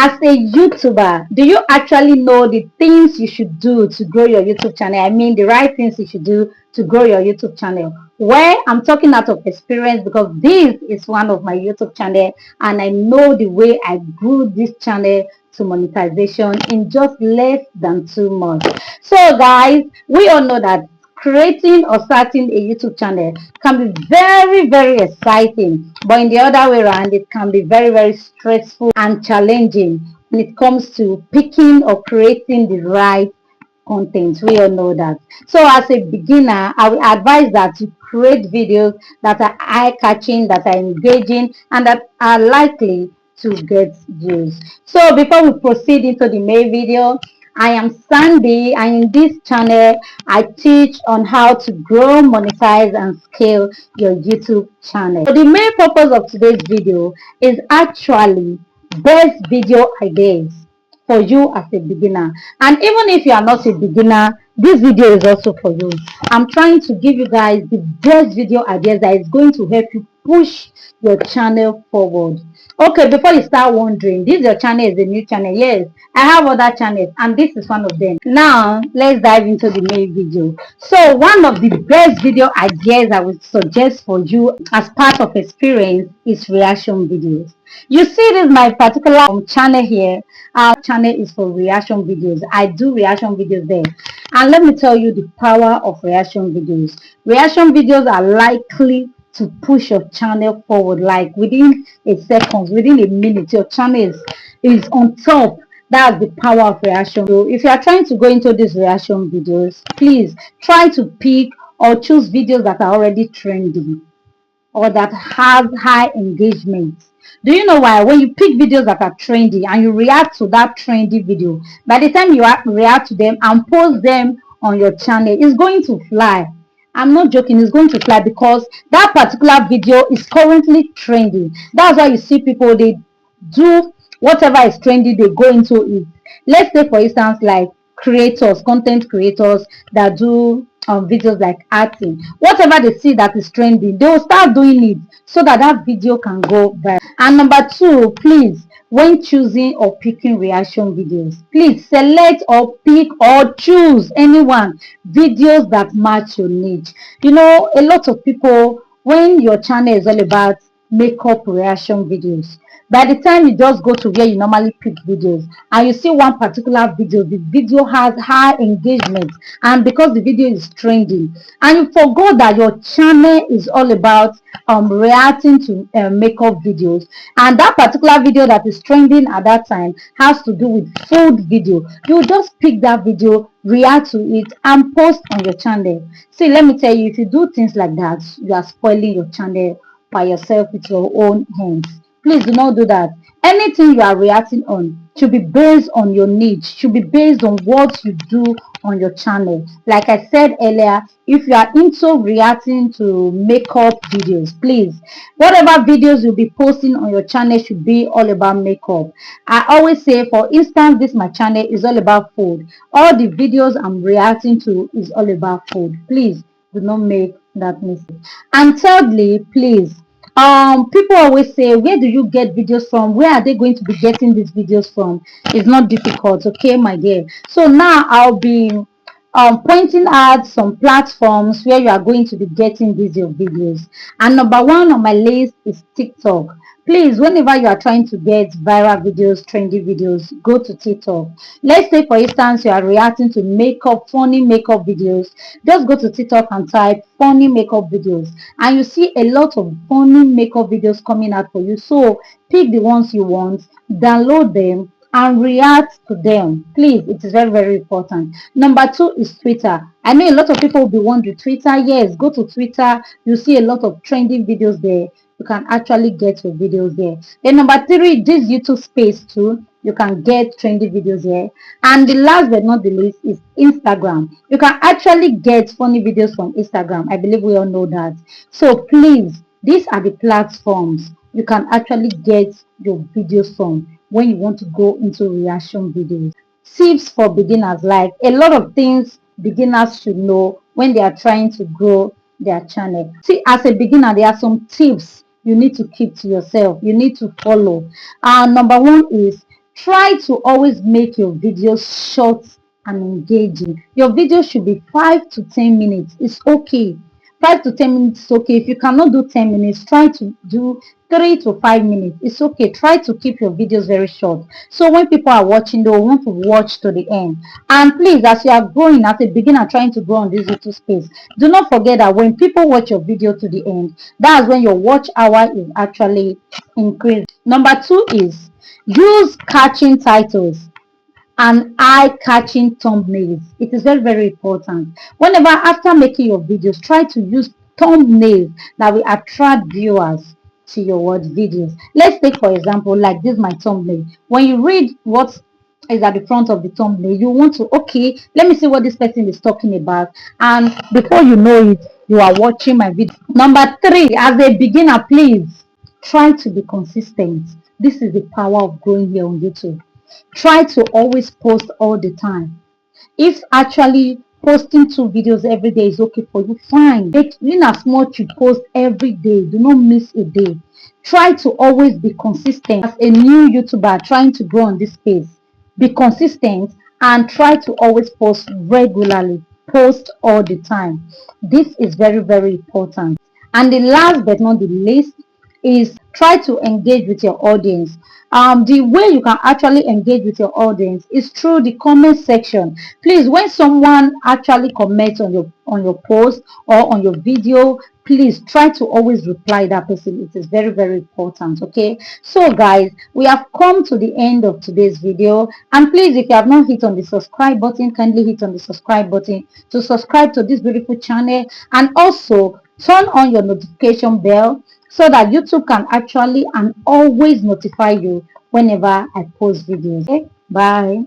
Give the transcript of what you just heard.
As a YouTuber, do you actually know the things you should do to grow your YouTube channel? I mean, the right things you should do to grow your YouTube channel. Well, I'm talking out of experience because this is one of my YouTube channel and I know the way I grew this channel to monetization in just less than 2 months. So guys, we all know that creating or starting a YouTube channel can be very, very exciting, but in the other way around, it can be very, very stressful and challenging when it comes to picking or creating the right content. We all know that. So as a beginner, I will advise that you create videos that are eye-catching, that are engaging, and that are likely to get views. So before we proceed into the main video, I am Sandy, and in this channel I teach on how to grow, monetize, and scale your YouTube channel. So the main purpose of today's video is actually best video ideas for you as a beginner. And even if you are not a beginner, this video is also for you. I'm trying to give you guys the best video ideas that is going to help you push your channel forward. Okay, before you start wondering, this your channel is a new channel. Yes, I have other channels and this is one of them. Now let's dive into the main video. So one of the best video ideas I would suggest for you as part of experience is reaction videos. You see this my particular channel here. Our channel is for reaction videos. I do reaction videos there, and let me tell you the power of reaction videos. Reaction videos are likely to push your channel forward, like within a second, within a minute your channel is on top. That's the power of reaction. So if you are trying to go into these reaction videos, please try to pick or choose videos that are already trending or that have high engagement. Do you know why? When you pick videos that are trendy and you react to that trendy video, by the time you react to them and post them on your channel, it's going to fly. I'm not joking, it's going to fly because that particular video is currently trending. That's why you see people, they do whatever is trendy, they go into it. Let's say for instance, like creators, content creators that do videos like acting, whatever they see that is trending, they will start doing it so that that video can go viral. And number two, please, when choosing or picking reaction videos, please select or pick or choose anyone videos that match your niche. You know, a lot of people, when your channel is all about makeup reaction videos, by the time you just go to where you normally pick videos and you see one particular video, the video has high engagement, and because the video is trending and you forgot that your channel is all about reacting to makeup videos, and that particular video that is trending at that time has to do with food video, you just pick that video, react to it, and post on your channel. See, let me tell you, if you do things like that, you are spoiling your channel by yourself with your own hands. Please do not do that. Anything you are reacting on should be based on your niche, should be based on what you do on your channel. Like I said earlier, if you are into reacting to makeup videos, please, whatever videos you'll be posting on your channel should be all about makeup. I always say, for instance, this my channel is all about food. All the videos I'm reacting to is all about food. Please do not make that mistake. And thirdly, please, people always say, where do you get videos from? Where are they going to be getting these videos from? It's not difficult, okay, my dear. So now I'll be pointing out some platforms where you are going to be getting these your videos. And number one on my list is TikTok. Please, whenever you are trying to get viral videos, trendy videos, go to TikTok. Let's say, for instance, you are reacting to makeup, funny makeup videos. Just go to TikTok and type funny makeup videos, and you see a lot of funny makeup videos coming out for you. So pick the ones you want, download them, and react to them. Please, it is very, very important. Number two is Twitter. I know a lot of people will be wondering, Twitter. Yes, go to Twitter. You see a lot of trending videos there. You can actually get your videos there. Then number three, this YouTube space too. You can get trendy videos here. And the last but not the least is Instagram. You can actually get funny videos from Instagram. I believe we all know that. So please, these are the platforms you can actually get your videos from when you want to go into reaction videos. Tips for beginners, like a lot of things beginners should know when they are trying to grow their channel. See, as a beginner, there are some tips you need to keep to yourself, you need to follow. Number one is Try to always make your videos short and engaging. Your video should be 5 to 10 minutes. It's okay. 5 to 10 minutes is okay. If you cannot do 10 minutes, try to do 3 to 5 minutes. It's okay. Try to keep your videos very short. So when people are watching, they will want to watch to the end. And please, as you are growing, as a beginner trying to grow on this YouTube space, do not forget that when people watch your video to the end, that's when your watch hour is actually increased. Number 2 is use catching titles and eye-catching thumbnails. It is very, very important. Whenever after making your videos, try to use thumbnails that will attract viewers to your what videos. Let's take for example, like this my thumbnail. When you read what is at the front of the thumbnail, you want to, okay, let me see what this person is talking about, and before you know it, you are watching my video. Number 3, as a beginner, please try to be consistent. This is the power of growing here on YouTube. Try to always post all the time. If actually posting 2 videos every day is okay for you, fine. In as much you post every day, do not miss a day. Try to always be consistent. As a new YouTuber trying to grow on this space, be consistent and try to always post regularly. Post all the time. This is very, very important. And the last but not the least is try to engage with your audience. The way you can actually engage with your audience is through the comment section. Please, when someone actually comments on your post or on your video, please try to always reply that person. It is very, very important. Okay, so guys, we have come to the end of today's video, and please, if you have not hit on the subscribe button, kindly hit on the subscribe button to subscribe to this beautiful channel, and also turn on your notification bell so that YouTube can actually and always notify you whenever I post videos. Okay? Bye.